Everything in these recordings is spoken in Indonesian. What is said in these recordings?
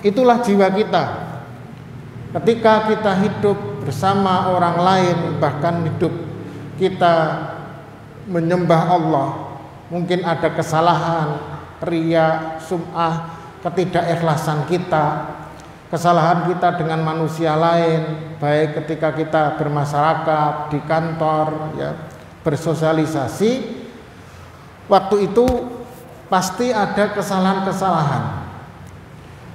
Itulah jiwa kita. Ketika kita hidup bersama orang lain, bahkan hidup kita menyembah Allah, mungkin ada kesalahan, riya, sum'ah, ketidakikhlasan kita, kesalahan kita dengan manusia lain, baik ketika kita bermasyarakat, di kantor, ya, bersosialisasi, waktu itu pasti ada kesalahan-kesalahan.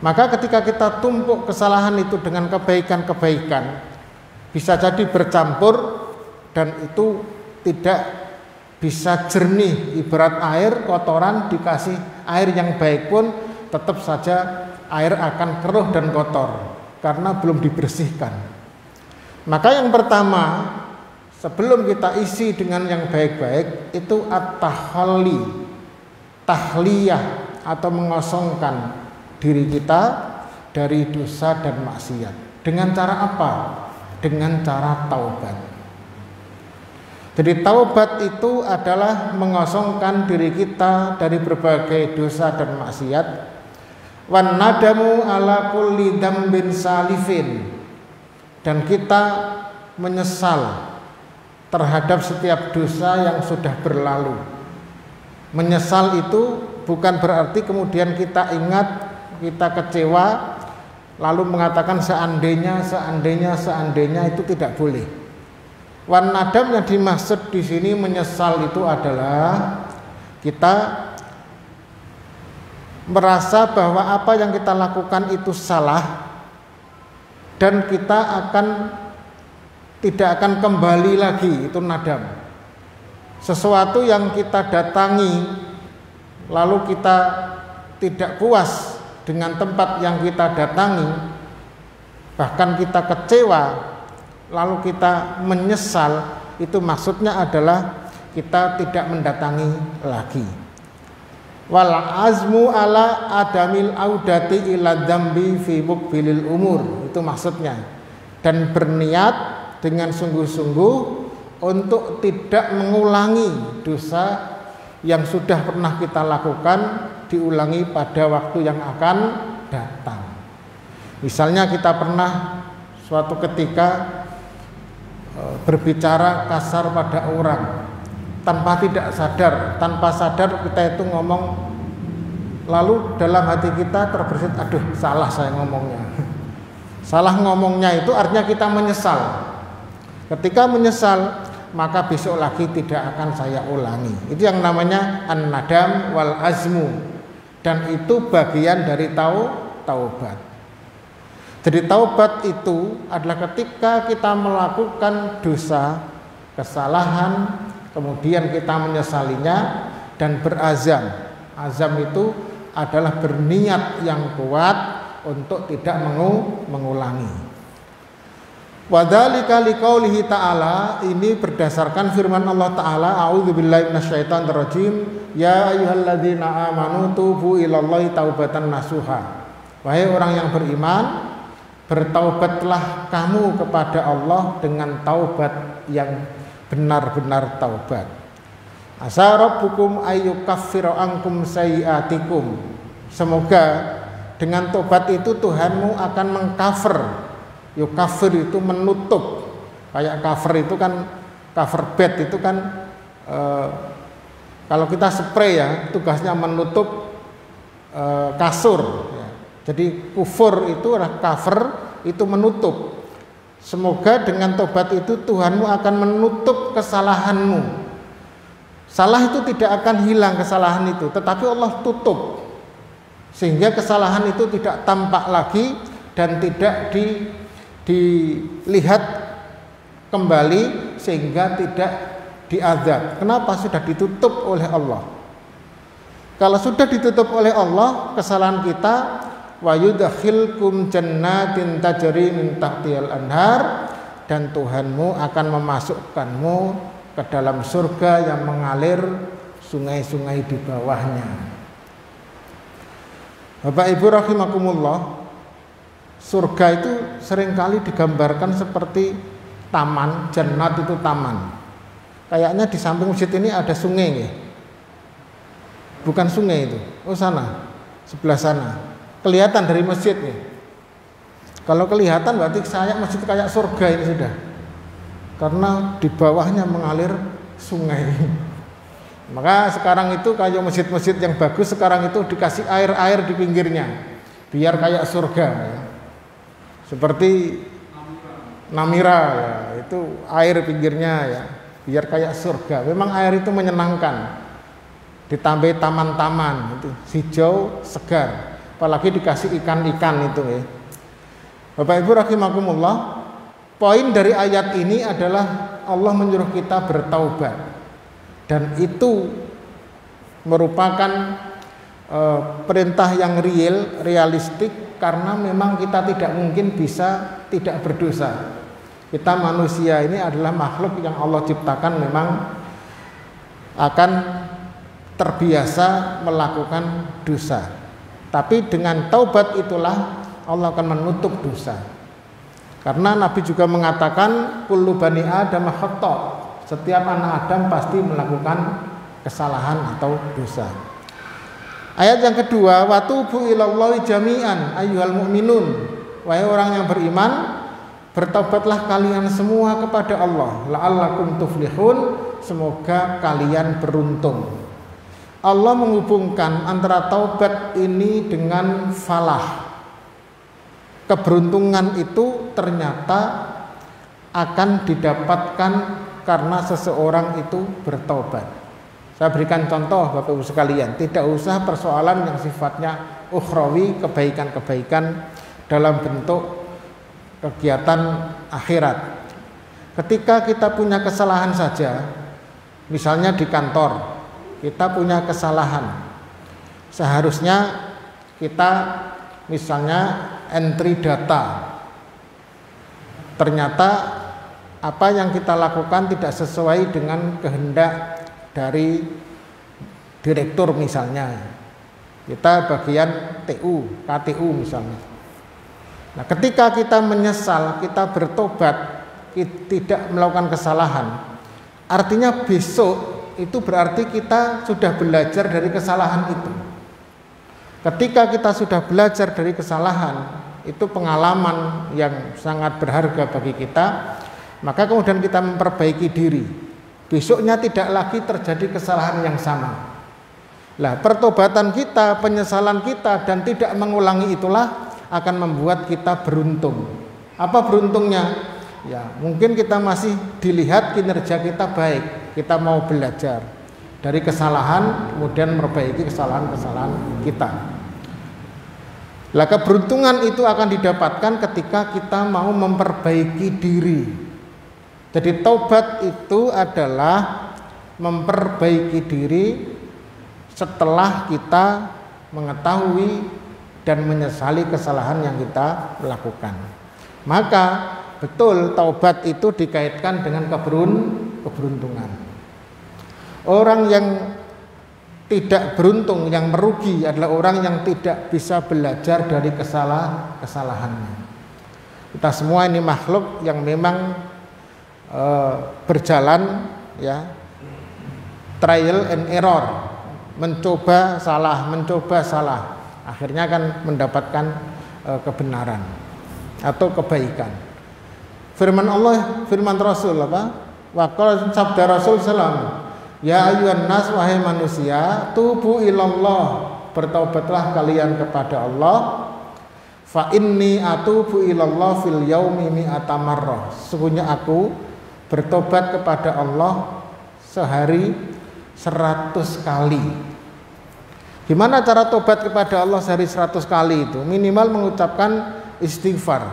Maka ketika kita tumpuk kesalahan itu dengan kebaikan-kebaikan, bisa jadi bercampur dan itu tidak bisa jernih. Ibarat air kotoran dikasih air yang baik pun tetap saja air akan keruh dan kotor karena belum dibersihkan. Maka yang pertama, sebelum kita isi dengan yang baik-baik, itu at-tahalli, tahliyah atau mengosongkan diri kita dari dosa dan maksiat. Dengan cara apa? Dengan cara taubat. Jadi taubat itu adalah mengosongkan diri kita dari berbagai dosa dan maksiat. Wan nadamu ala kulli dzambin salifin, dan kita menyesal terhadap setiap dosa yang sudah berlalu. Menyesal itu bukan berarti kemudian kita ingat, kita kecewa, lalu mengatakan seandainya itu tidak boleh. Wan nadam yang dimaksud di sini menyesal itu adalah kita merasa bahwa apa yang kita lakukan itu salah dan kita tidak akan kembali lagi, itu nadam. Sesuatu yang kita datangi lalu kita tidak puas dengan tempat yang kita datangi, bahkan kita kecewa, lalu kita menyesal, itu maksudnya adalah kita tidak mendatangi lagi. Wal azmu ala adamil audati ila dzambi fi muqbilil umur, itu maksudnya. Dan berniat dengan sungguh-sungguh untuk tidak mengulangi dosa yang sudah pernah kita lakukan, diulangi pada waktu yang akan datang. Misalnya kita pernah suatu ketika berbicara kasar pada orang tanpa tidak sadar, tanpa sadar kita itu ngomong, lalu dalam hati kita terbersit, aduh salah saya ngomongnya. Salah ngomongnya itu artinya kita menyesal. Ketika menyesal, maka besok lagi tidak akan saya ulangi. Itu yang namanya an-nadam wal azmu. Dan itu bagian dari taubat. Jadi taubat itu adalah ketika kita melakukan dosa, kesalahan, kemudian kita menyesalinya dan berazam. Azam itu adalah berniat yang kuat untuk tidak mengulangi. Wadzalika liqaulihi ta'ala, ini berdasarkan firman Allah Ta'ala, a'udzubillahi minasyaitonir rajim, ya ayyuhalladzina amanu tubu ilallahi taubatan nasuha. Wahai orang yang beriman, bertaubatlah kamu kepada Allah dengan taubat yang benar-benar taubat. Asa rabbukum ayyukaffiru ankum sayyi'atikum. Semoga dengan taubat itu Tuhanmu akan mengcover. Yukafir itu menutup, kayak cover itu kan, cover bed itu kan kalau kita spray ya tugasnya menutup kasur ya. Jadi kufur itu adalah cover, itu menutup. Semoga dengan tobat itu Tuhanmu akan menutup kesalahanmu. Salah itu tidak akan hilang, kesalahan itu, tetapi Allah tutup sehingga kesalahan itu tidak tampak lagi dan tidak dilihat kembali, sehingga tidak diazab. Kenapa? Sudah ditutup oleh Allah. Kalau sudah ditutup oleh Allah kesalahan kita, wa yudkhilkum jannatin tajri min tahtihal anhar, dan Tuhanmu akan memasukkanmu ke dalam surga yang mengalir sungai-sungai di bawahnya. Bapak Ibu rahimakumullah, surga itu seringkali digambarkan seperti taman, jannat itu taman. Kayaknya di samping masjid ini ada sungai ya? Bukan sungai itu, oh sana, sebelah sana. kelihatan dari masjid nih. Kalau kelihatan berarti masjid kayak surga ini sudah. Karena di bawahnya mengalir sungai. Maka sekarang itu kayak masjid-masjid yang bagus sekarang itu dikasih air-air di pinggirnya biar kayak surga ya. Seperti Namira ya, itu air pinggirnya ya, biar kayak surga. Memang air itu menyenangkan. Ditambah taman-taman itu hijau segar, apalagi dikasih ikan-ikan itu ya. Bapak Ibu rahimakumullah, poin dari ayat ini adalah Allah menyuruh kita bertaubat, dan itu merupakan perintah yang realistik karena memang kita tidak mungkin bisa tidak berdosa. Kita manusia ini adalah makhluk yang Allah ciptakan memang akan terbiasa melakukan dosa. Tapi dengan taubat itulah Allah akan menutup dosa. Karena Nabi juga mengatakan kullu bani Adam khata'. Setiap anak Adam pasti melakukan kesalahan atau dosa. Ayat yang kedua, wa tubu ilallahi jami'an ayyuhal mu'minun. Wahai orang yang beriman, bertobatlah kalian semua kepada Allah, la'allakum tuflihun, semoga kalian beruntung. Allah menghubungkan antara taubat ini dengan falah. Keberuntungan itu ternyata akan didapatkan karena seseorang itu bertobat. Saya berikan contoh Bapak Ibu sekalian, tidak usah persoalan yang sifatnya ukhrawi, kebaikan-kebaikan dalam bentuk kegiatan akhirat. Ketika kita punya kesalahan saja, misalnya di kantor, kita punya kesalahan. Seharusnya kita misalnya entry data. Ternyata apa yang kita lakukan tidak sesuai dengan kehendak dari direktur misalnya. Kita bagian TU, KTU misalnya. Nah, ketika kita menyesal, kita bertobat, kita tidak melakukan kesalahan, artinya besok itu berarti kita sudah belajar dari kesalahan itu. Ketika kita sudah belajar dari kesalahan, itu pengalaman yang sangat berharga bagi kita, maka kemudian kita memperbaiki diri. Besoknya tidak lagi terjadi kesalahan yang sama. Lah, pertobatan kita, penyesalan kita dan tidak mengulangi itulah akan membuat kita beruntung. Apa beruntungnya? Ya, mungkin kita masih dilihat kinerja kita baik. Kita mau belajar dari kesalahan, kemudian memperbaiki kesalahan-kesalahan kita. Lah, keberuntungan itu akan didapatkan ketika kita mau memperbaiki diri. Jadi taubat itu adalah memperbaiki diri setelah kita mengetahui dan menyesali kesalahan yang kita lakukan. Maka betul taubat itu dikaitkan dengan keberuntungan. Orang yang tidak beruntung, yang merugi adalah orang yang tidak bisa belajar dari kesalahannya. Kita semua ini makhluk yang memang berjalan ya, trial and error, mencoba salah, akhirnya akan mendapatkan kebenaran atau kebaikan. Firman Allah, firman Rasul apa? Waqala sabda Rasul sallam, ya ayyuhan nas, wahai manusia, tubu ilallah, bertaubatlah kalian kepada Allah. Fa inni atubu ilallah fil yaumi mi'ata marrah. Sesungguhnya aku bertobat kepada Allah sehari 100 kali. Gimana cara tobat kepada Allah sehari 100 kali itu? Minimal mengucapkan istighfar.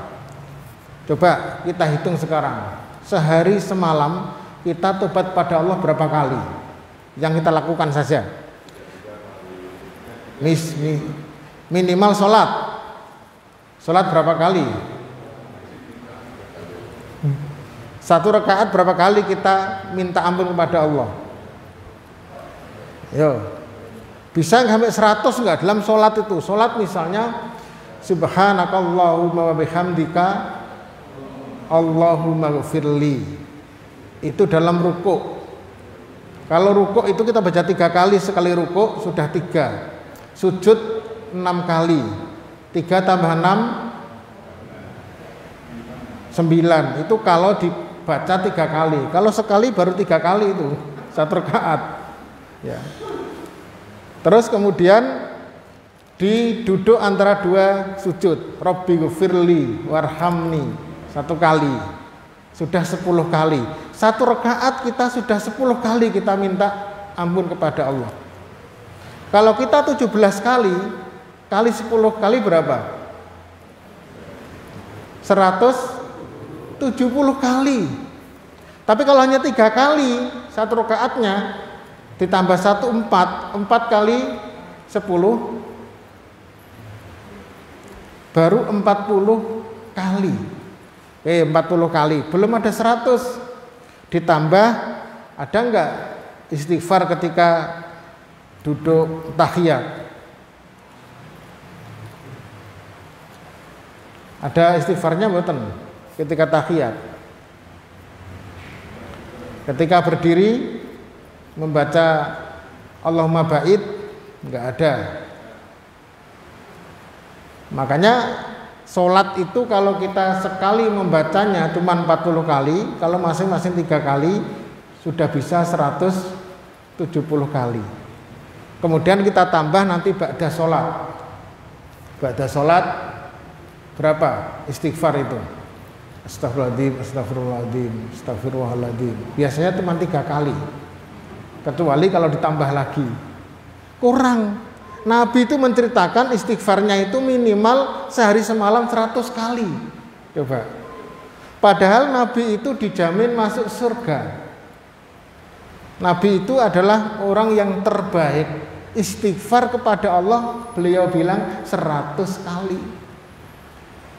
Coba kita hitung sekarang. Sehari semalam kita tobat pada Allah berapa kali? Yang kita lakukan saja. Minimal sholat. Sholat berapa kali? Satu rakaat berapa kali kita minta ampun kepada Allah? Yo, bisa sampai 100 enggak dalam sholat itu? Sholat misalnya subhanakallahumma wa bihamdika Allahumma ghfirli. Itu dalam rukuk. Kalau rukuk itu kita baca 3 kali, sekali rukuk sudah 3. Sujud 6 kali. 3 tambah 6 9. Itu kalau dibaca 3 kali. Kalau sekali baru 3 kali itu 1 rakaat. Ya. Terus kemudian diduduk antara 2 sujud. Robbi ghfirli warhamni 1 kali. Sudah 10 kali. 1 rakaat kita sudah 10 kali kita minta ampun kepada Allah. Kalau kita 17 kali, kali 10 kali berapa? 170 kali. Tapi kalau hanya 3 kali 1 rakaatnya ditambah 1 4 kali 10 baru 40 kali. 40 kali, belum ada 100. Ditambah ada enggak istighfar ketika duduk tahiyat? Ada istighfarnya mboten ketika tahiyat? Ketika berdiri membaca Allahumma ba'id enggak ada. Makanya sholat itu kalau kita sekali membacanya cuma 40 kali, kalau masing-masing 3 kali sudah bisa 170 kali. Kemudian kita tambah nanti ba'da sholat. Ba'da sholat berapa istighfar itu? Astagfirullahaladzim, astagfirullahaladzim, astagfirullahaladzim. Biasanya cuma 3 kali. Kecuali kalau ditambah lagi. Kurang. Nabi itu menceritakan istighfarnya itu minimal sehari semalam 100 kali. Coba. Padahal Nabi itu dijamin masuk surga. Nabi itu adalah orang yang terbaik. Istighfar kepada Allah beliau bilang 100 kali.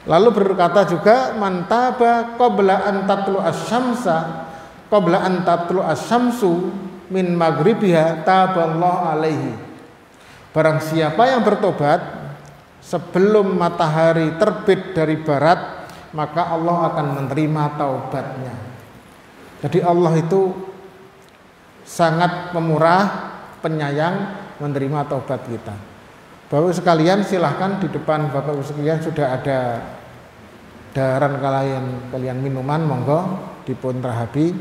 Lalu berkata juga man taba qabla an tatlu asy-syamsa qabla an tatlu asy-syamsu min maghribiha taballahu alaihi. Barang siapa yang bertobat sebelum matahari terbit dari barat, maka Allah akan menerima taubatnya. Jadi Allah itu sangat pemurah, penyayang, menerima taubat kita. Bapak sekalian, silahkan di depan Bapak sekalian sudah ada daharan kalian minuman, monggo dipun rahabi.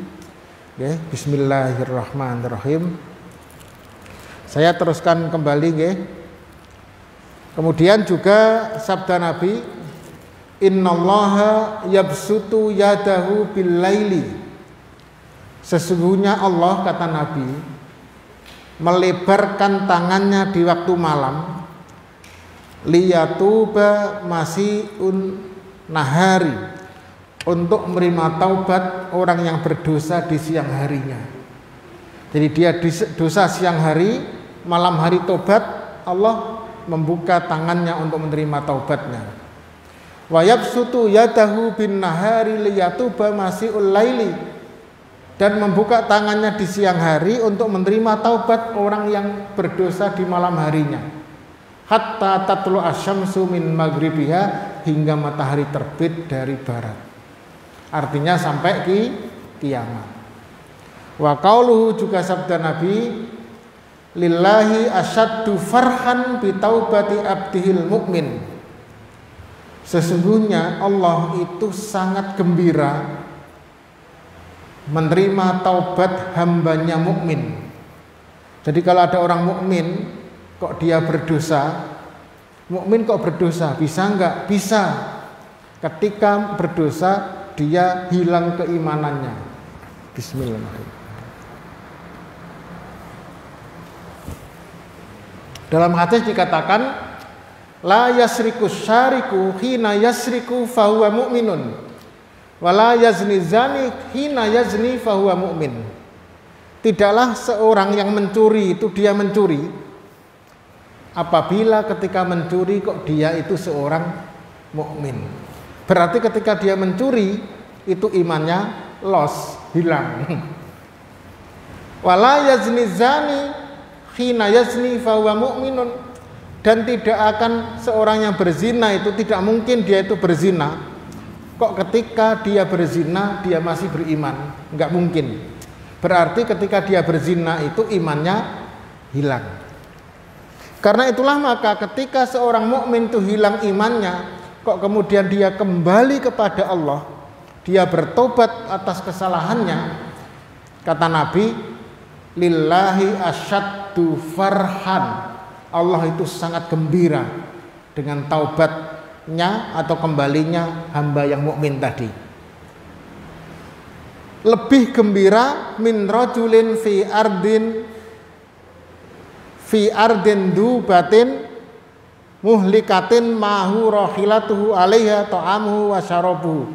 Nggih, bismillahirrahmanirrahim. Saya teruskan kembali nggih. Kemudian juga sabda Nabi, innallaha yabsutu yadahu bil laili. Sesungguhnya Allah, kata Nabi, melebarkan tangannya di waktu malam, liyatuba masiun nahari, untuk menerima taubat orang yang berdosa di siang harinya. Jadi dia dosa siang hari, malam hari tobat, Allah membuka tangannya untuk menerima taubatnya. Wa yabsutu yadahu bin nahari liyatuba masiul laili, dan membuka tangannya di siang hari untuk menerima taubat orang yang berdosa di malam harinya. Hatta tatlu asyamsu min maghribiha, hingga matahari terbit dari barat. Artinya sampai kiamat. Wa qauluhu, juga sabda Nabi, lillahi asyaddu farhan bi taubati abdihil mu'min. Sesungguhnya Allah itu sangat gembira menerima taubat hambanya mukmin. Jadi kalau ada orang mukmin kok dia berdosa, mukmin kok berdosa, bisa enggak? Bisa. Ketika berdosa dia hilang keimanannya. Bismillahirrahmanirrahim. Dalam hadis dikatakan, la yasriku syariku hina yasriku fahuwa mu'minun, wala yazni zani hina yazni fahuwa mu'min. Tidaklah seorang yang mencuri itu dia mencuri apabila ketika mencuri kok dia itu seorang mukmin. Berarti ketika dia mencuri itu imannya loss, hilang. Wala yazni zani hina yazni fahuwa mu'minun, dan tidak akan seorang yang berzina itu tidak mungkin dia itu berzina kok ketika dia berzina dia masih beriman, enggak mungkin. Berarti ketika dia berzina itu imannya hilang. Karena itulah maka ketika seorang mukmin itu hilang imannya, kok kemudian dia kembali kepada Allah, dia bertobat atas kesalahannya, kata Nabi, lillahi asyaddu farhan, Allah itu sangat gembira dengan taubatnya atau kembalinya hamba yang mukmin tadi. Lebih gembira min rajulin fi ardin dubatin muhlikatin mahu rahilatuhu alaiha ta'amuhu wa syarabuhu.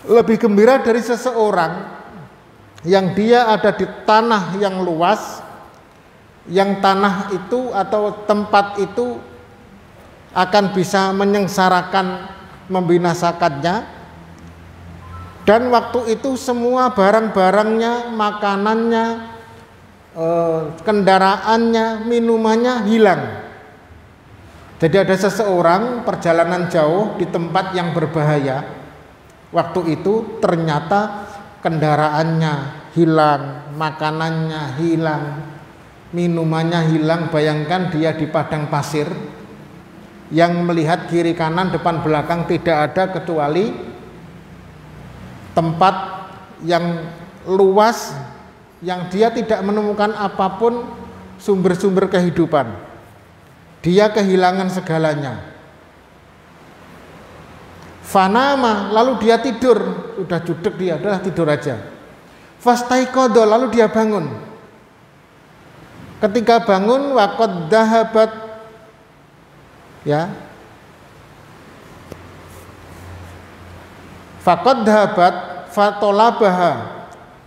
Lebih gembira dari seseorang yang dia ada di tanah yang luas, yang tanah itu atau tempat itu akan bisa menyengsarakan, membinasakannya, dan waktu itu semua barang-barangnya, makanannya, kendaraannya, minumannya hilang. Jadi ada seseorang perjalanan jauh di tempat yang berbahaya, waktu itu ternyata kendaraannya hilang, makanannya hilang, minumannya hilang. Bayangkan dia di padang pasir yang melihat kiri kanan depan belakang tidak ada kecuali tempat yang luas, yang dia tidak menemukan apapun sumber-sumber kehidupan. Dia kehilangan segalanya. Fanama, lalu dia tidur, sudah judek dia, udah tidur aja. Fastaiqadha, lalu dia bangun. Ketika bangun, waqad dhahabat, ya, faqad dhahabat fatolabaha,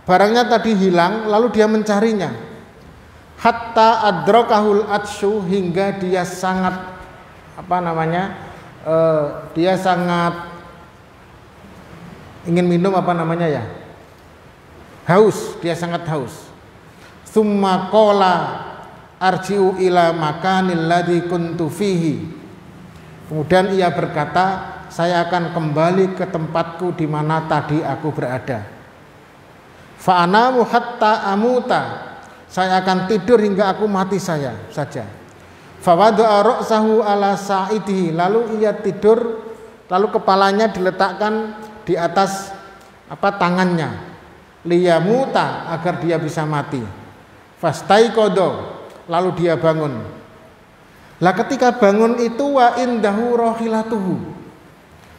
barangnya tadi hilang, lalu dia mencarinya. Hatta adrakahul atsyu, hingga dia sangat dia sangat ingin minum haus, dia sangat haus. Tsumma qala arji'u ila makanil ladzi kuntu fihi. Kemudian ia berkata, saya akan kembali ke tempatku di mana tadi aku berada. Fa'anamu hatta amuta, saya akan tidur hingga aku mati saja. Fawada'a ra'sahu ala sa'idihi, lalu ia tidur, lalu kepalanya diletakkan di atas tangannya, liyamuta, agar dia bisa mati. Fastaiqadha, lalu dia bangun. Lah ketika bangun itu wa indahu rahilatuhu,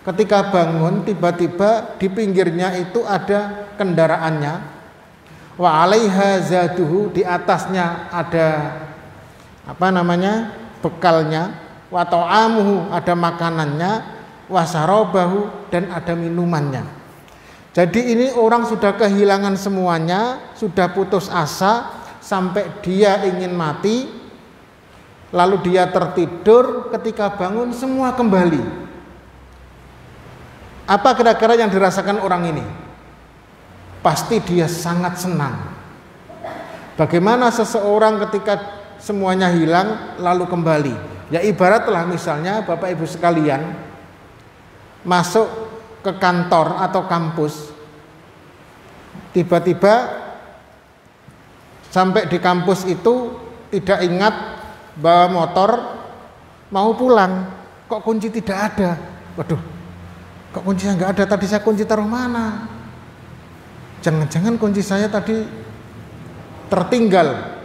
ketika bangun tiba-tiba di pinggirnya itu ada kendaraannya, wa alaiha zaduhu, di atasnya ada bekalnya, wa ta'amuhu, ada makanannya, wa syarabahu, dan ada minumannya. Jadi ini orang sudah kehilangan semuanya, sudah putus asa sampai dia ingin mati, lalu dia tertidur, ketika bangun semua kembali. Apa kira-kira yang dirasakan orang ini? Pasti dia sangat senang. Bagaimana seseorang ketika semuanya hilang lalu kembali? Ya ibaratlah misalnya Bapak Ibu sekalian masuk ke kantor atau kampus, tiba-tiba sampai di kampus itu tidak ingat bawa motor, mau pulang, kok kunci tidak ada. Waduh, kok kuncinya nggak ada, tadi saya kunci taruh mana? Jangan-jangan kunci saya tadi tertinggal.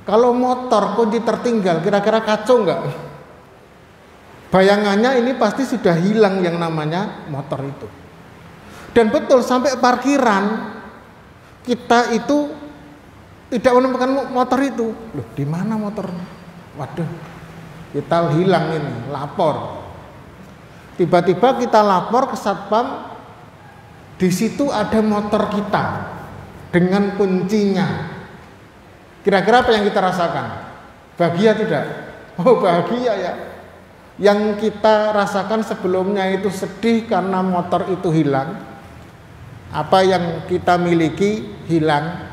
Kalau motor kunci tertinggal, kira-kira kacau nggak? Bayangannya ini pasti sudah hilang yang namanya motor itu. Dan betul, sampai parkiran kita itu tidak menemukan motor itu. Loh, di mana motornya? Waduh, kita hilang ini, lapor. Tiba-tiba kita lapor ke satpam, di situ ada motor kita dengan kuncinya. Kira-kira apa yang kita rasakan? Bahagia tidak? Oh bahagia ya. Yang kita rasakan sebelumnya itu sedih karena motor itu hilang. Apa yang kita miliki hilang.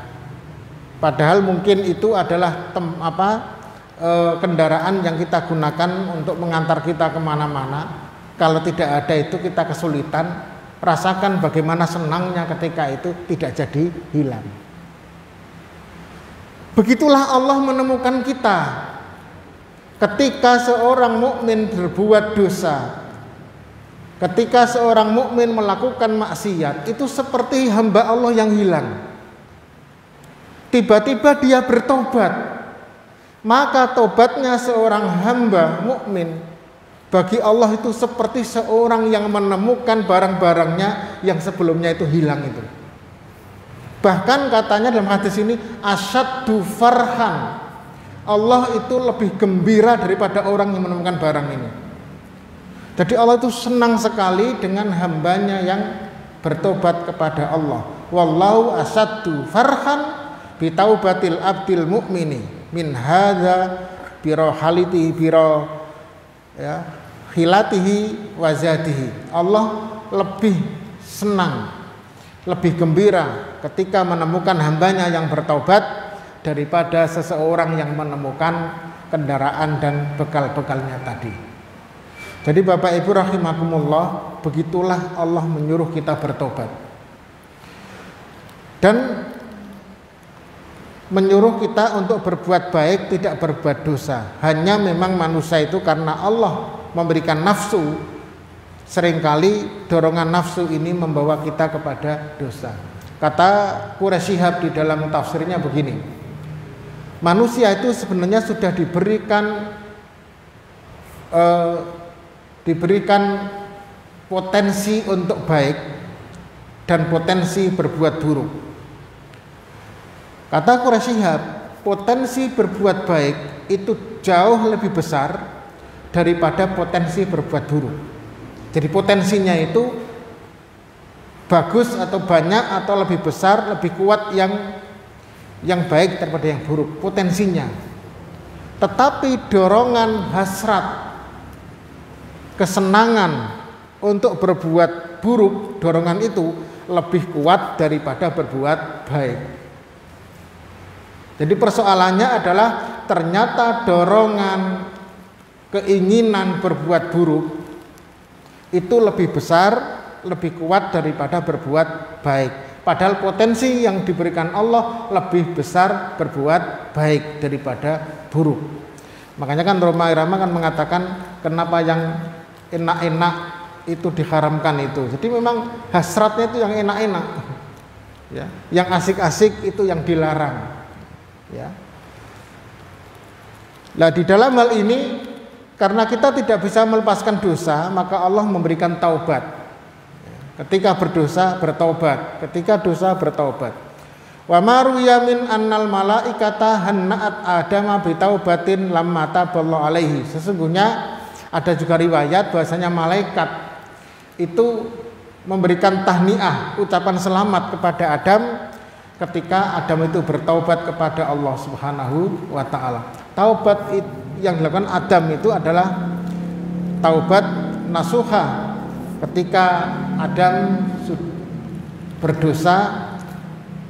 Padahal mungkin itu adalah kendaraan yang kita gunakan untuk mengantar kita kemana-mana. Kalau tidak ada itu kita kesulitan. Rasakan bagaimana senangnya ketika itu tidak jadi hilang. Begitulah Allah menemukan kita ketika seorang mukmin berbuat dosa, ketika seorang mukmin melakukan maksiat, itu seperti hamba Allah yang hilang. Tiba-tiba dia bertobat, maka tobatnya seorang hamba mukmin bagi Allah itu seperti seorang yang menemukan barang-barangnya yang sebelumnya itu hilang itu. Bahkan katanya dalam hadis ini asyaddu farhan, Allah itu lebih gembira daripada orang yang menemukan barang ini. Jadi Allah itu senang sekali dengan hambanya yang bertobat kepada Allah. Wallahu asyaddu farhan bitaubatil abdil mu'mini min hadza birohalitihi biro ya hilatihi wazatihi. Allah lebih senang, lebih gembira ketika menemukan hambanya yang bertaubat daripada seseorang yang menemukan kendaraan dan bekal-bekalnya tadi. Jadi Bapak Ibu rahimakumullah, begitulah Allah menyuruh kita bertobat dan menyuruh kita untuk berbuat baik, tidak berbuat dosa. Hanya memang manusia itu karena Allah memberikan nafsu, seringkali dorongan nafsu ini membawa kita kepada dosa. Kata Quraisy Shihab di dalam tafsirnya begini, manusia itu sebenarnya sudah diberikan potensi untuk baik dan potensi berbuat buruk. Kata Quraisy Shihab, potensi berbuat baik itu jauh lebih besar daripada potensi berbuat buruk. Jadi potensinya itu bagus atau banyak atau lebih besar, lebih kuat yang baik daripada yang buruk potensinya. Tetapi dorongan hasrat, kesenangan untuk berbuat buruk, dorongan itu lebih kuat daripada berbuat baik. Jadi persoalannya adalah ternyata dorongan keinginan berbuat buruk itu lebih besar, lebih kuat daripada berbuat baik. Padahal potensi yang diberikan Allah lebih besar berbuat baik daripada buruk. Makanya kan Roma Irama kan mengatakan kenapa yang enak-enak itu diharamkan itu. Jadi memang hasratnya itu yang enak-enak, ya. Yang asik-asik itu yang dilarang. Ya. Nah di dalam hal ini karena kita tidak bisa melepaskan dosa, maka Allah memberikan taubat. Ketika berdosa bertaubat, ketika dosa bertaubat. Wa maruya min annal malaikata hanna'at adama bitaubatin lamma taballahu alaihi. Sesungguhnya ada juga riwayat bahwasanya malaikat itu memberikan tahniah, ucapan selamat kepada Adam ketika Adam itu bertaubat kepada Allah Subhanahu wa taala. Taubat yang dilakukan Adam itu adalah taubat nasuha. Ketika Adam berdosa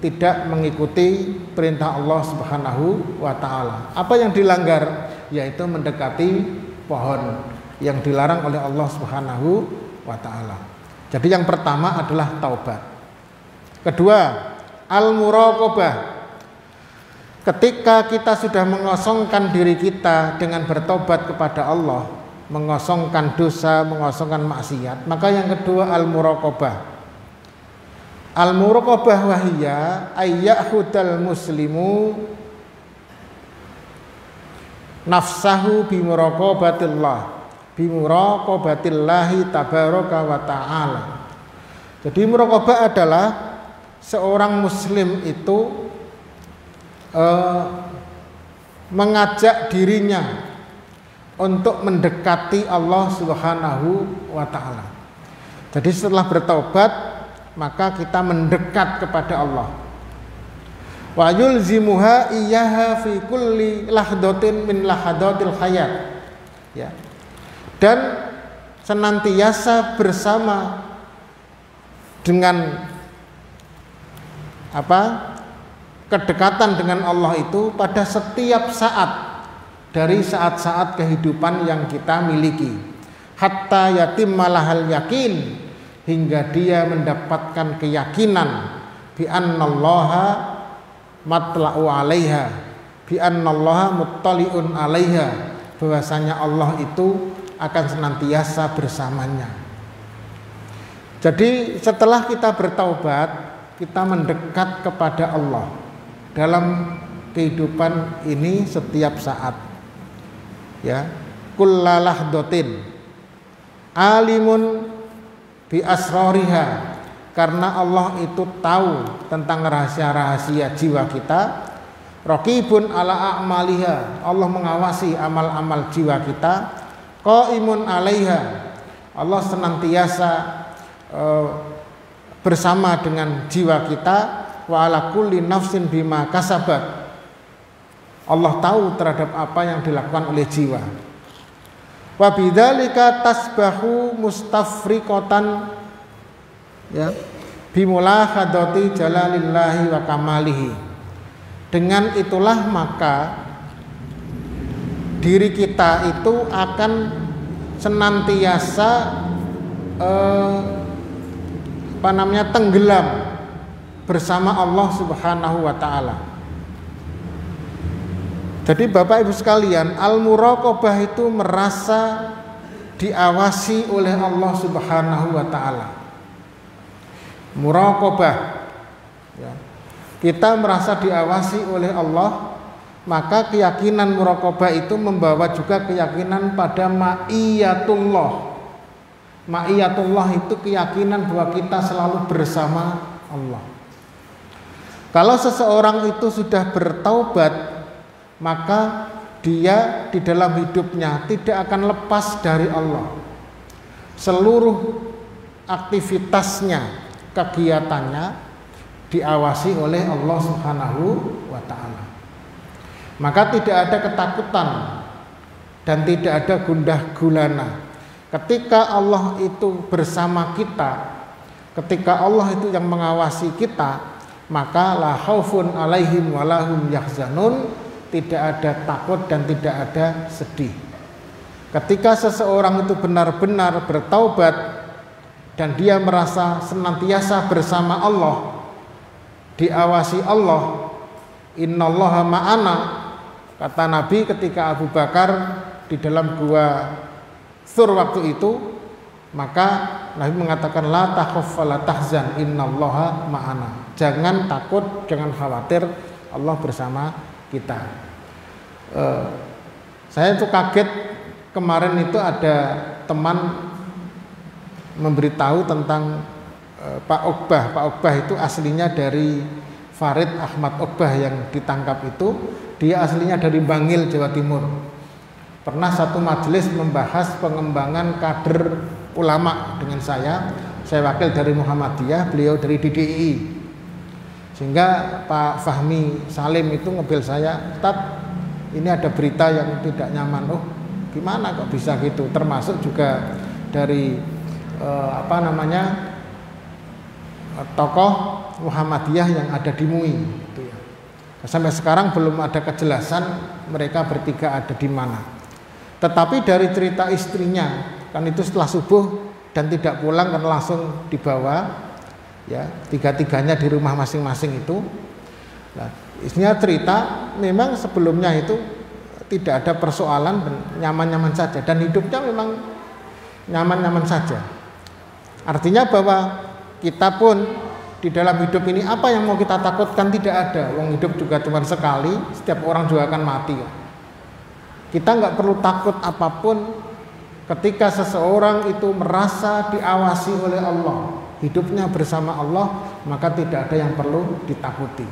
tidak mengikuti perintah Allah Subhanahu wa taala. Apa yang dilanggar? Yaitu mendekati pohon yang dilarang oleh Allah Subhanahu wa taala. Jadi yang pertama adalah taubat. Kedua, al-muraqabah. Ketika kita sudah mengosongkan diri kita dengan bertobat kepada Allah, mengosongkan dosa, mengosongkan maksiat, maka yang kedua al-muraqabah. Al-muraqabah wahiyya ayyahudal muslimu nafsahu bimuraqabatillahi tabaraka wa ta'ala. Jadi muraqabah adalah seorang muslim itu mengajak dirinya untuk mendekati Allah Subhanahu wa taala. Jadi setelah bertobat maka kita mendekat kepada Allah. Wa yulzimuha iyyaha fi kulli lahdatin min lahadatil hayat. Ya. Dan senantiasa bersama dengan kedekatan dengan Allah itu pada setiap saat dari saat-saat kehidupan yang kita miliki, hatta yatimmalahal yakin, hingga dia mendapatkan keyakinan bi annallaha matla'u 'alaiha, bi annallaha muttali'un 'alaiha, bahwasanya Allah itu akan senantiasa bersamanya. Jadi setelah kita bertaubat, kita mendekat kepada Allah dalam kehidupan ini setiap saat. Ya, kullalahdotin alimun bi asroriha, karena Allah itu tahu tentang rahasia-rahasia jiwa kita. Raqibun ala a'maliha, Allah mengawasi amal-amal jiwa kita. Qaimun alaiha, Allah senantiasa bersama dengan jiwa kita. Wa ala kulli nafsin bima kasabat, Allah tahu terhadap apa yang dilakukan oleh jiwa. Wa bidzalika tasbahu mustafriqatan, ya, bimulahadati jalalillahi wa kamalihi. Dengan itulah maka diri kita itu akan senantiasa tenggelam bersama Allah Subhanahu wa taala. Jadi Bapak Ibu sekalian, al-muraqabah itu merasa diawasi oleh Allah Subhanahu wa taala. Muraqabah, ya. Kita merasa diawasi oleh Allah, maka keyakinan muraqabah itu membawa juga keyakinan pada ma'iyatullah. Ma'iyatullah itu keyakinan bahwa kita selalu bersama Allah. Kalau seseorang itu sudah bertaubat, maka dia di dalam hidupnya tidak akan lepas dari Allah. Seluruh aktivitasnya, kegiatannya diawasi oleh Allah Subhanahu wa taala. Maka tidak ada ketakutan dan tidak ada gundah gulana. Ketika Allah itu bersama kita, ketika Allah itu yang mengawasi kita, maka la khaufun alaihim walahum yahzanun, tidak ada takut dan tidak ada sedih. Ketika seseorang itu benar-benar bertaubat dan dia merasa senantiasa bersama Allah, diawasi Allah, innallaha ma'ana, kata Nabi ketika Abu Bakar di dalam gua Tsur waktu itu, maka Nabi mengatakan la takhaf wa la tahzan innallaha ma'ana. Jangan takut, jangan khawatir, Allah bersama kita. Saya itu kaget kemarin itu ada teman memberitahu tentang Pak Uqbah. Pak Uqbah itu aslinya dari Farid Ahmad Uqbah yang ditangkap itu. Dia aslinya dari Bangil, Jawa Timur. Pernah satu majelis membahas pengembangan kader ulama dengan saya. Saya wakil dari Muhammadiyah, beliau dari DDI. Sehingga Pak Fahmi Salim itu ngebel saya, "Ustaz, ini ada berita yang tidak nyaman." Oh, gimana kok bisa gitu? Termasuk juga dari tokoh Muhammadiyah yang ada di MUI gitu ya. Sampai sekarang belum ada kejelasan mereka bertiga ada di mana. Tetapi dari cerita istrinya, kan itu setelah subuh dan tidak pulang kan langsung dibawa, ya, tiga-tiganya di rumah masing-masing itu. Nah, istrinya cerita memang sebelumnya itu tidak ada persoalan dan nyaman-nyaman saja, dan hidupnya memang nyaman-nyaman saja. Artinya bahwa kita pun di dalam hidup ini apa yang mau kita takutkan tidak ada. Wong hidup juga cuma sekali, setiap orang juga akan mati. Kita nggak perlu takut apapun ketika seseorang itu merasa diawasi oleh Allah, hidupnya bersama Allah, maka tidak ada yang perlu ditakuti.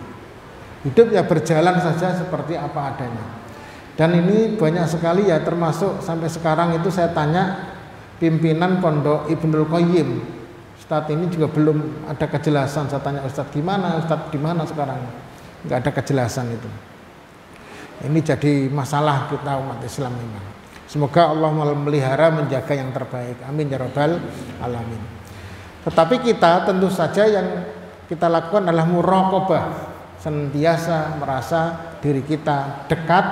Hidupnya berjalan saja seperti apa adanya. Dan ini banyak sekali ya, termasuk sampai sekarang itu saya tanya pimpinan Pondok Ibnul Qayyim, Ustadz ini juga belum ada kejelasan. Saya tanya Ustadz gimana, Ustadz di mana sekarang? Nggak ada kejelasan itu. Ini jadi masalah kita umat Islam memang. Semoga Allah memelihara, menjaga yang terbaik. Amin ya rabbal alamin. Tetapi kita tentu saja yang kita lakukan adalah muraqabah, senantiasa merasa diri kita dekat,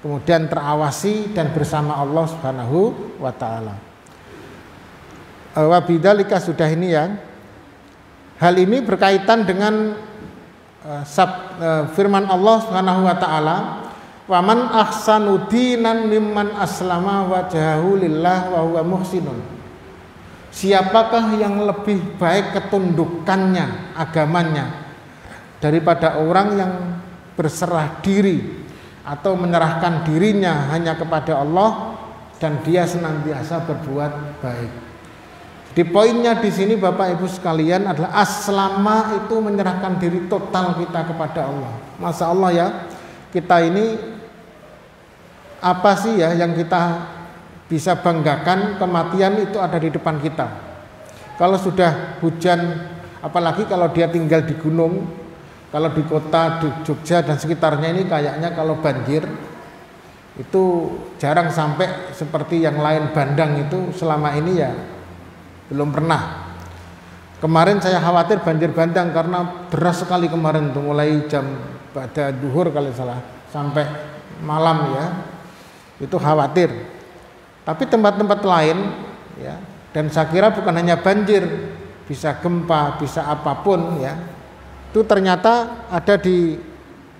kemudian terawasi dan bersama Allah Subhanahu wa taala. Wa bidzalika sudah ini ya. Hal ini berkaitan dengan firman Allah Subhanahu wa taala, Waman ahsanu dinan mimman aslama wajhahu lillah wa huwa muhsinun. Siapakah yang lebih baik ketundukannya, agamanya, daripada orang yang berserah diri atau menyerahkan dirinya hanya kepada Allah dan dia senantiasa berbuat baik. Di poinnya di sini Bapak Ibu sekalian adalah aslama itu menyerahkan diri total kita kepada Allah. Masya Allah ya, kita ini apa sih ya yang kita bisa banggakan? Kematian itu ada di depan kita. Kalau sudah hujan, apalagi kalau dia tinggal di gunung, kalau di kota di Jogja dan sekitarnya ini kayaknya kalau banjir itu jarang sampai seperti yang lain. Bandang itu selama ini ya belum pernah. Kemarin saya khawatir banjir bandang karena deras sekali kemarin tuh, mulai jam pada duhur kalau salah sampai malam ya, itu khawatir. Tapi tempat-tempat lain ya, dan saya kira bukan hanya banjir, bisa gempa, bisa apapun ya, itu ternyata ada di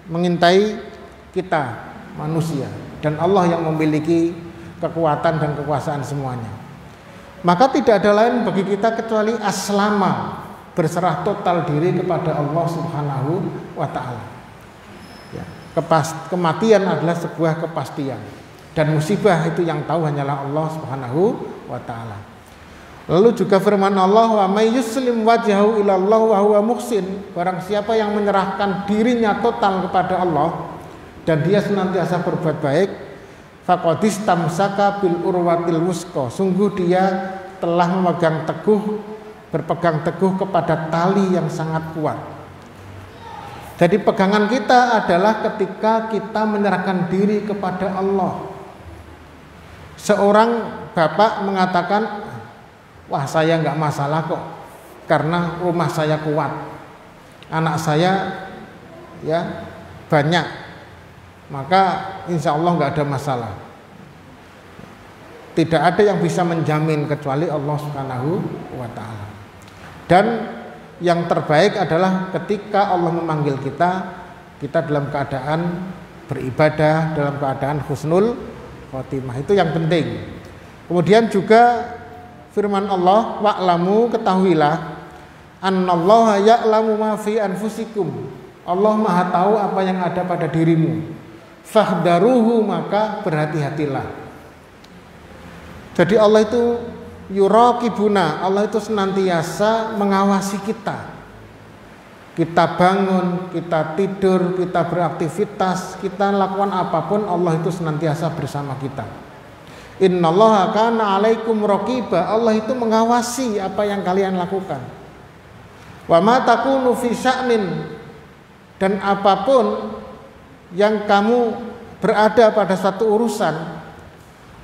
mengintai kita manusia, dan Allah yang memiliki kekuatan dan kekuasaan semuanya. Maka tidak ada lain bagi kita kecuali aslama, berserah total diri kepada Allah Subhanahu wa ta'ala ya. Kematian adalah sebuah kepastian, dan musibah itu yang tahu hanyalah Allah Subhanahu wa ta'ala. Lalu juga firman Allah, wa may yuslim wajhahu ilallah wa huwa muhsin. Barang siapa yang menyerahkan dirinya total kepada Allah dan dia senantiasa berbuat baik, faqadis tamsaka bil urwatil wusqa. Sungguh dia telah berpegang teguh kepada tali yang sangat kuat. Jadi pegangan kita adalah ketika kita menyerahkan diri kepada Allah. Seorang bapak mengatakan, wah saya nggak masalah kok, karena rumah saya kuat, anak saya ya banyak, maka insya Allah nggak ada masalah. Tidak ada yang bisa menjamin kecuali Allah Subhanahu wa ta'ala. Dan yang terbaik adalah ketika Allah memanggil kita, kita dalam keadaan beribadah, dalam keadaan husnul khotimah. Itu yang penting. Kemudian juga firman Allah, wa'lamu, ketahuilah, annallaha ya'lamu ma fi anfusikum. Allah Maha tahu apa yang ada pada dirimu. Fahdharuhu, maka berhati-hatilah. Jadi Allah itu yuraqibuna, Allah itu senantiasa mengawasi kita. Kita bangun, kita tidur, kita beraktivitas, kita lakukan apapun, Allah itu senantiasa bersama kita. Innallaha kana 'alaikum raqiba, Allah itu mengawasi apa yang kalian lakukan. Wa ma takunu fi sya'nin, dan apapun yang kamu berada pada satu urusan,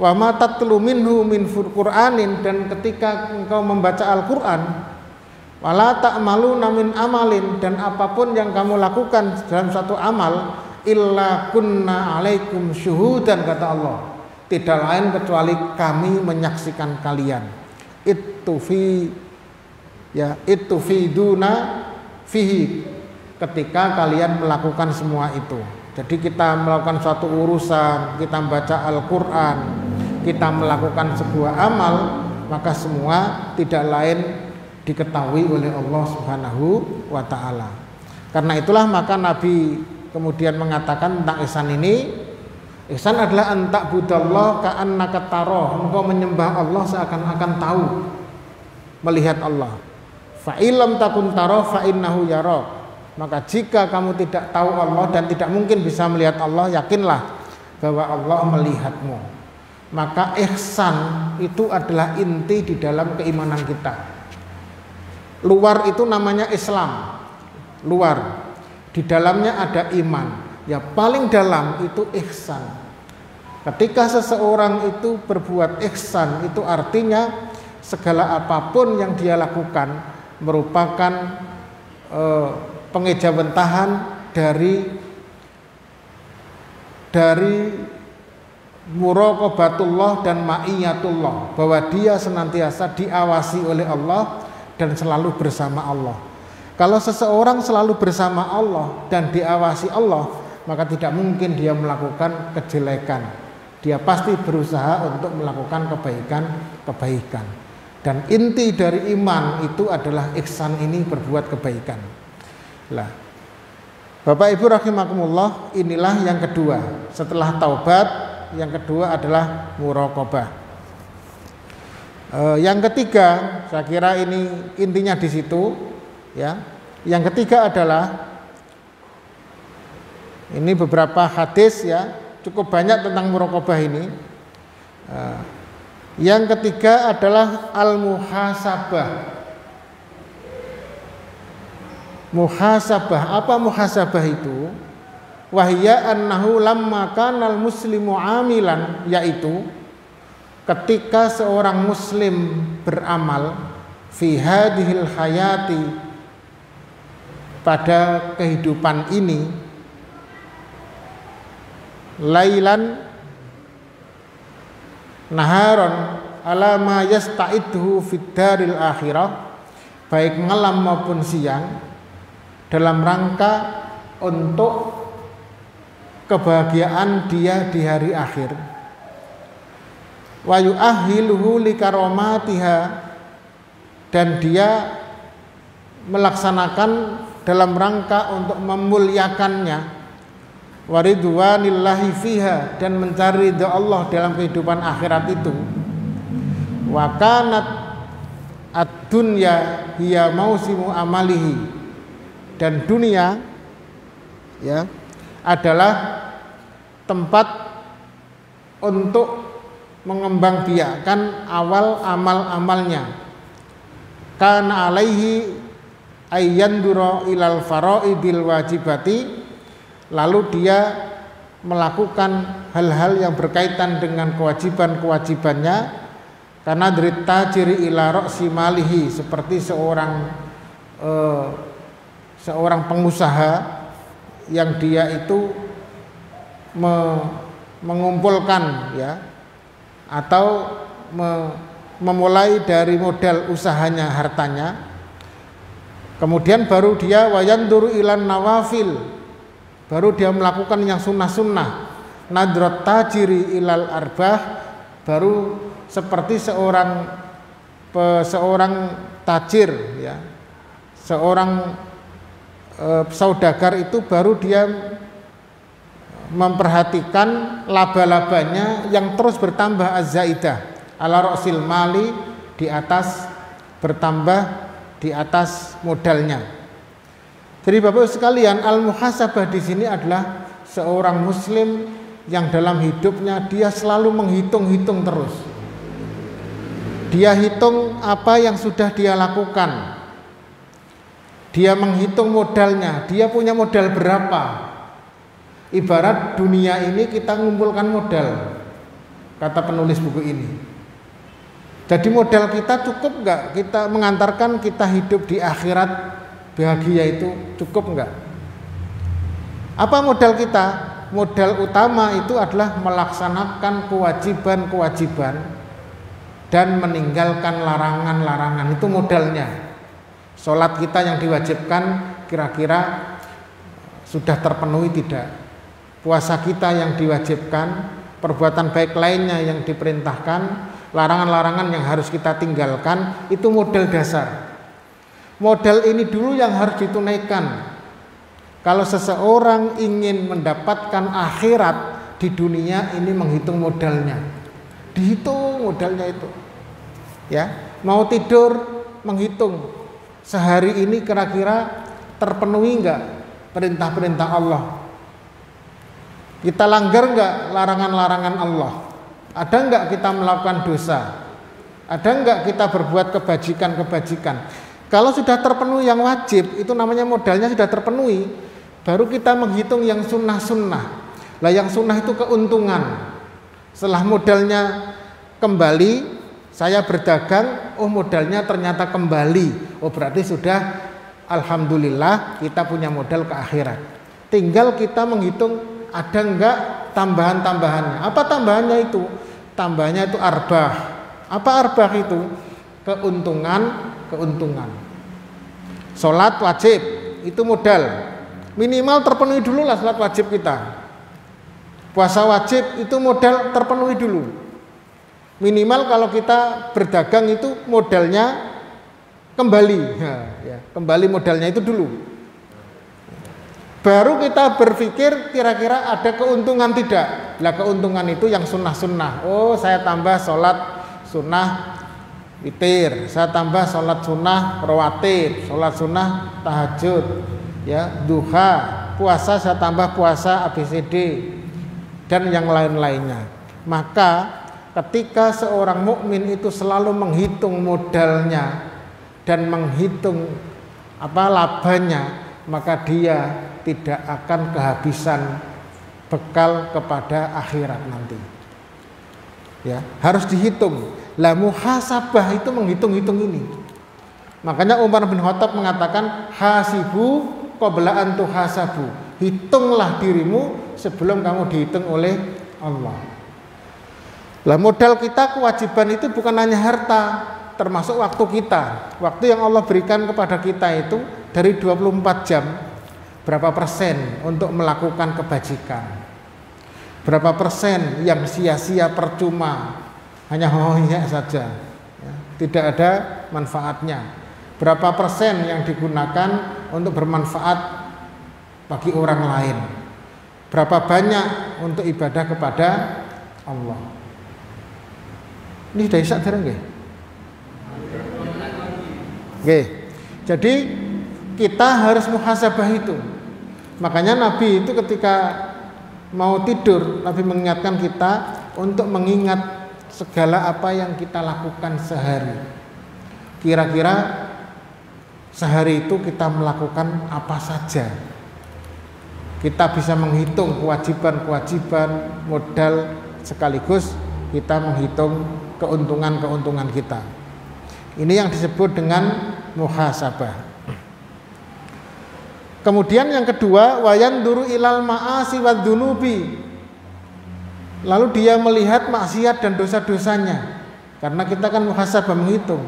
wa ma tatlu minhu min Qur'anin, dan ketika engkau membaca Al-Qur'an, wala ta'maluna min amalin, dan apapun yang kamu lakukan dalam satu amal, illa kunna 'alaikum syuhudan, kata Allah, tidak lain kecuali kami menyaksikan kalian. Itu fiduna fihi, ketika kalian melakukan semua itu. Jadi kita melakukan suatu urusan, kita membaca Al-Qur'an, kita melakukan sebuah amal, maka semua tidak lain diketahui oleh Allah Subhanahu wa ta'ala. Karena itulah maka Nabi kemudian mengatakan tentang ihsan ini, ihsan adalah antak budallah ka'annaka taroh, engkau menyembah Allah seakan-akan tahu, melihat Allah. Fa'ilam takun taroh fa'innahu yarok. Maka jika kamu tidak tahu Allah dan tidak mungkin bisa melihat Allah, yakinlah bahwa Allah melihatmu. Maka ihsan itu adalah inti di dalam keimanan kita. Luar itu namanya Islam, luar. Di dalamnya ada iman. Ya paling dalam itu ihsan. Ketika seseorang itu berbuat ihsan, itu artinya segala apapun yang dia lakukan merupakan pengejawentahan dari muraqabatullah dan ma'iyatullah, bahwa dia senantiasa diawasi oleh Allah dan selalu bersama Allah. Kalau seseorang selalu bersama Allah dan diawasi Allah, maka tidak mungkin dia melakukan kejelekan. Dia pasti berusaha untuk melakukan kebaikan. Dan inti dari iman itu adalah ihsan, ini berbuat kebaikan. Lah, Bapak Ibu rahimakumullah, inilah yang kedua. Setelah taubat, yang kedua adalah muraqabah. Yang ketiga, saya kira ini intinya di situ, ya. Yang ketiga adalah ini beberapa hadis, ya, cukup banyak tentang muraqabah ini. Yang ketiga adalah al-muhasabah. Muhasabah, apa muhasabah itu? Wahya annahu lamma kanal muslimu amilan, yaitu ketika seorang muslim beramal fi hadhil hayati, pada kehidupan ini, lailan naharon ala ma yasta'idhu fid daril akhirah, baik malam maupun siang, dalam rangka untuk kebahagiaan dia di hari akhir. Wa yu'ahhiluhu likaromatiha, dan dia melaksanakan dalam rangka untuk memuliakannya, waridwanillahi fiha, dan mencari ridha Allah dalam kehidupan akhirat itu. Wa kanat ad-dunya hiya mausimu amalihi, dan dunia, ya, adalah tempat untuk mengembangbiakkan awal amal-amalnya. Kana alaihi ayyandura ilal faraidil wajibati, lalu dia melakukan hal-hal yang berkaitan dengan kewajiban-kewajibannya, karena derita ciri ila ra'si malihi, seperti seorang pengusaha yang dia itu mengumpulkan, ya, atau memulai dari modal usahanya, hartanya, kemudian baru dia wayanduru ilan nawafil, baru dia melakukan yang sunnah-sunnah. Nadrat tajiri ilal arbah, baru seperti seorang tajir, ya, seorang saudagar itu baru dia memperhatikan laba-labanya yang terus bertambah, az-zaidah ala ra'sil mali, di atas bertambah di atas modalnya. Jadi Bapak Ibu sekalian, al-muhasabah di sini adalah seorang muslim yang dalam hidupnya dia selalu menghitung-hitung terus. Dia hitung apa yang sudah dia lakukan. Dia menghitung modalnya, dia punya modal berapa. Ibarat dunia ini kita mengumpulkan modal, kata penulis buku ini. Jadi modal kita cukup nggak kita mengantarkan kita hidup di akhirat bahagia, itu cukup nggak? Apa modal kita? Modal utama itu adalah melaksanakan kewajiban-kewajiban dan meninggalkan larangan-larangan, itu modalnya. Sholat kita yang diwajibkan kira-kira sudah terpenuhi tidak? Puasa kita yang diwajibkan, perbuatan baik lainnya yang diperintahkan, larangan-larangan yang harus kita tinggalkan, itu modal dasar. Modal ini dulu yang harus ditunaikan. Kalau seseorang ingin mendapatkan akhirat di dunia ini, menghitung modalnya. Dihitung modalnya itu. Ya, mau tidur menghitung sehari ini kira-kira terpenuhi enggak perintah-perintah Allah? Kita langgar enggak larangan-larangan Allah? Ada enggak kita melakukan dosa? Ada enggak kita berbuat kebajikan-kebajikan? Kalau sudah terpenuhi yang wajib, itu namanya modalnya sudah terpenuhi. Baru kita menghitung yang sunnah-sunnah. Lah yang sunnah itu keuntungan. Setelah modalnya kembali, saya berdagang, oh modalnya ternyata kembali. Oh berarti sudah alhamdulillah kita punya modal ke akhirat. Tinggal kita menghitung ada enggak tambahan-tambahannya. Apa tambahannya itu? Tambahannya itu arbah. Apa arbah itu? Keuntungan. Sholat wajib, itu modal. Minimal terpenuhi dulu lah salat wajib kita. Puasa wajib itu modal terpenuhi dulu. Minimal kalau kita berdagang itu modalnya kembali, ya, kembali modalnya itu dulu. Baru kita berpikir kira-kira ada keuntungan tidak. Lah keuntungan itu yang sunnah-sunnah. Oh, saya tambah sholat sunnah witir, saya tambah sholat sunnah rawatib, sholat sunnah tahajud, ya, duha, puasa saya tambah puasa ABCD dan yang lain-lainnya. Maka ketika seorang mukmin itu selalu menghitung modalnya dan menghitung labanya, maka dia tidak akan kehabisan bekal kepada akhirat nanti. Ya, harus dihitung. Lah muhasabah itu menghitung-hitung ini. Makanya Umar bin Khattab mengatakan hasibu qabla an tuhasabu. Hitunglah dirimu sebelum kamu dihitung oleh Allah. Lah modal kita, kewajiban itu bukan hanya harta, termasuk waktu kita. Waktu yang Allah berikan kepada kita itu dari 24 jam, berapa persen untuk melakukan kebajikan, berapa persen yang sia-sia percuma, hanya hoya saja, ya, tidak ada manfaatnya, berapa persen yang digunakan untuk bermanfaat bagi orang lain, berapa banyak untuk ibadah kepada Allah. Ini sudah isak dereng nggih? Oke, jadi kita harus muhasabah itu. Makanya Nabi itu ketika mau tidur, Nabi mengingatkan kita untuk mengingat segala apa yang kita lakukan sehari. Kira-kira sehari itu kita melakukan apa saja. Kita bisa menghitung kewajiban-kewajiban, modal, sekaligus kita menghitung keuntungan-keuntungan kita. Ini yang disebut dengan muhasabah. Kemudian yang kedua, wayan duru ilal ma'asi wadzunubi. Lalu dia melihat maksiat dan dosa-dosanya. Karena kita kan muhasabah menghitung.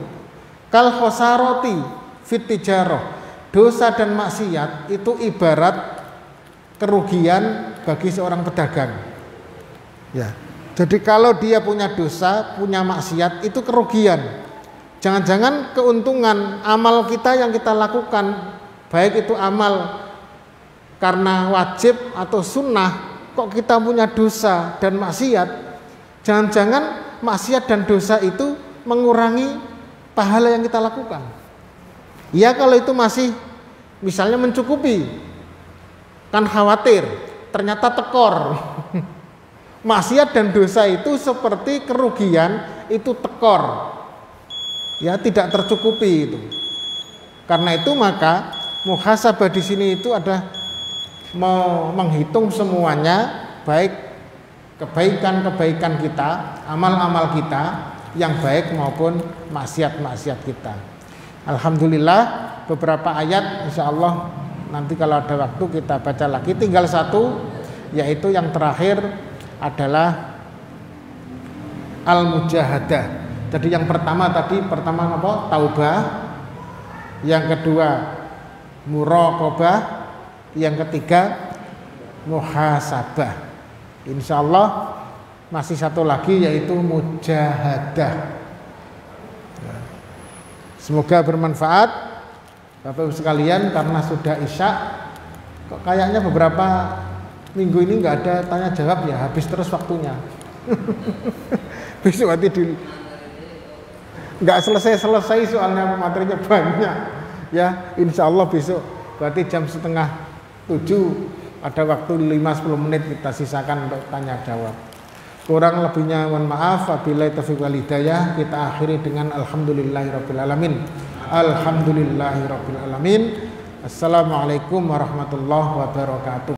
Kal khosaroti fit tijarah. Dosa dan maksiat itu ibarat kerugian bagi seorang pedagang. Ya. Jadi kalau dia punya dosa, punya maksiat, itu kerugian. Jangan-jangan keuntungan amal kita yang kita lakukan, baik itu amal karena wajib atau sunnah, kok kita punya dosa dan maksiat, jangan-jangan maksiat dan dosa itu mengurangi pahala yang kita lakukan. Ya kalau itu masih misalnya mencukupi, kan khawatir, ternyata tekor. Maksiat dan dosa itu seperti kerugian, itu tekor, ya tidak tercukupi itu. Karena itu maka muhasabah di sini itu ada menghitung semuanya, baik kebaikan-kebaikan kita, amal-amal kita yang baik maupun maksiat-maksiat kita. Alhamdulillah beberapa ayat insya Allah nanti kalau ada waktu kita baca lagi. Tinggal satu, yaitu yang terakhir adalah al-mujahadah. Jadi yang pertama apa? Taubah. Yang kedua muraqabah, yang ketiga muhasabah. Insya Allah masih satu lagi yaitu mujahadah. Semoga bermanfaat Bapak Ibu sekalian. Karena sudah isya, kok kayaknya beberapa minggu ini nggak ada tanya jawab ya, habis terus waktunya. Besok nanti dulu nggak selesai soalnya materinya banyak ya. Insya Allah besok berarti jam 6:30 ada waktu 5-10 menit kita sisakan untuk tanya jawab. Kurang lebihnya mohon maaf. Wabillahi taufiq wal hidayah. Kita akhiri dengan alhamdulillahirabbil alamin. Alhamdulillahirabbil alamin. Assalamualaikum warahmatullahi wabarakatuh.